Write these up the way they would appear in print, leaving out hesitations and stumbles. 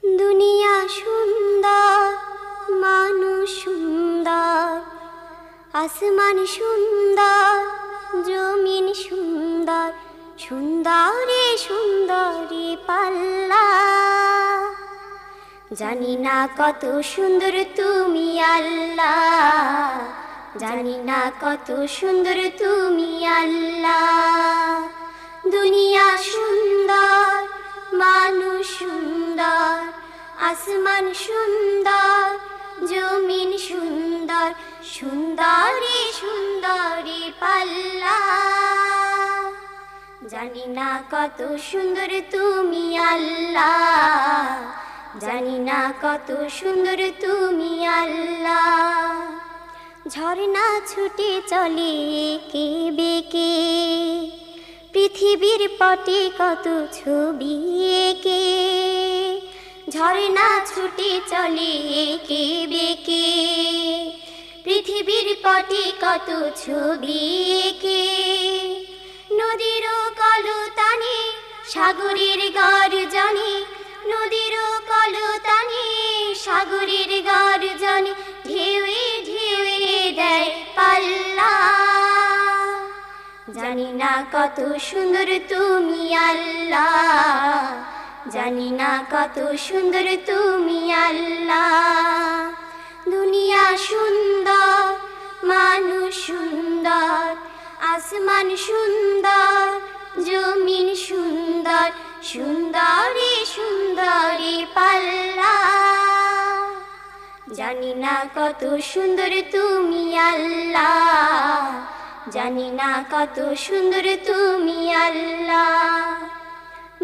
দুনিয়া সুন্দর, মানুষ সুন্দর, আসমান সুন্দর, জমিন সুন্দর, সুন্দরে সুন্দরে পাল্লা। জানি না কত সুন্দর তুমি আল্লাহ, জানি না কত সুন্দর তুমি আল্লাহ। দুনিয়া সুন্দর, মানুষ সুন্দর, আসমান সুন্দর, জমিন সুন্দর, সুন্দরে সুন্দরে পাল্লা। জানি না কত সুন্দর তুমি আল্লাহ, জানি না কত সুন্দর তুমি আল্লাহ। ঝর্ণা ছুটে চলে এঁকে বেঁকে, পৃথিবীর পটে কত ছবি এঁকে। ঝর্ণা ছুটে চলে এঁকে বেঁকে, পৃথিবীর পটে কত ছবি এঁকে। নদীর কলতানে সাগরের গর্জনে, নদীর কলতানে সাগরের গর্জনে, ঢেউয়ে ঢেউয়ে দেয় পাল্লা। জানি না কত সুন্দর তুমি আল্লাহ, জানি না কত সুন্দর তুমি আল্লাহ। দুনিয়া সুন্দর, মানুষ সুন্দর, আসমান সুন্দর, জমিন সুন্দর, সুন্দরে সুন্দরে পাল্লা। জানি না কত সুন্দর তুমি আল্লাহ, জানি না কত সুন্দর তুমি আল্লাহ।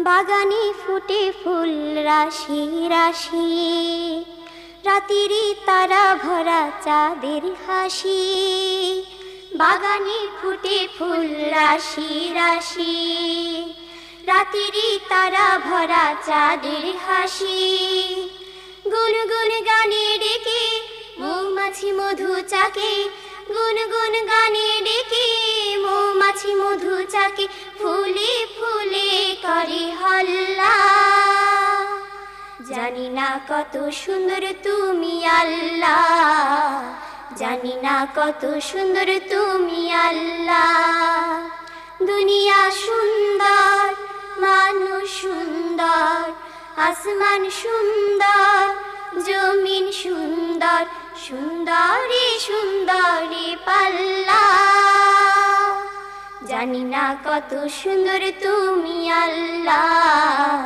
বাগানে ফুটে ফুল রাশি রাশি, রাতেরই তারা ভরা চাঁদের হাসি। বাগানে ফুটে ফুল রাশি রাশি, রাতেরই তারা ভরা চাঁদের হাসি। গুনগুন গানে ডেকে মৌমাছি মধু চাকে, গুনগুন গানে ডেকে মৌমাছি মধু চাকে, ফুলে ফুলে করে হল্লা। জানি না কত সুন্দর তুমি আল্লাহ, জানি না কত সুন্দর তুমি আল্লাহ। দুনিয়া সুন্দর, মানুষ সুন্দর, আসমান সুন্দর, জমিন সুন্দর, সুন্দরে সুন্দরে পাল্লা। জানি না কত সুন্দর তুমি আল্লাহ,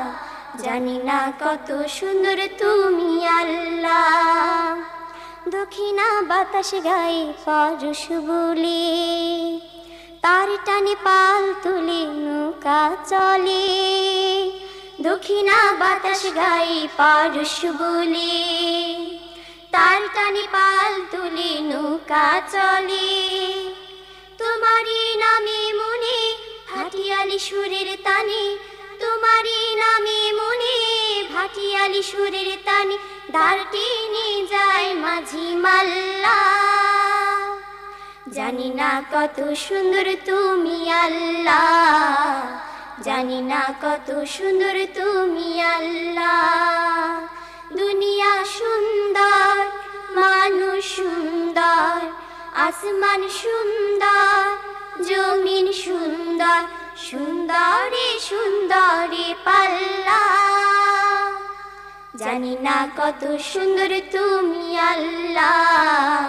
জানি না কত সুন্দর তুমি আল্লাহ। দক্ষিণা বাতাস গায়ে পরশ বলে, তার টানে পাল তুলে নৌকা চলে। দক্ষিণা বাতাস গায়ে পরশ বলে, তার টানে পাল তুলে নৌকা চলে। তোমারই নামে মনে ভাটিয়ালি সুরের তানে, তোমারই নামে মনে ভাটিয়ালি সুরের তানে, দাঁড়টি নিয়ে যায় মাঝি মাল্লা। জানি না কত সুন্দর তুমি আল্লাহ, জানি না কত সুন্দর তুমি আল্লাহ। দুনিয়া সুন্দর, মানুষ সুন্দর, আসমান সুন্দর, জমিন সুন্দর, সুন্দরে সুন্দরে পাল্লা। জানি না কত সুন্দর তুমি আল্লাহ,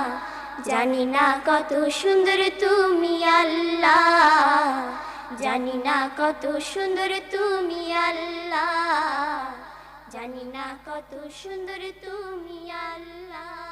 জানি না কত সুন্দর তুমি আল্লাহ, জানি না কত সুন্দর তুমি আল্লাহ, জানি না কত সুন্দর তুমি আল্লাহ।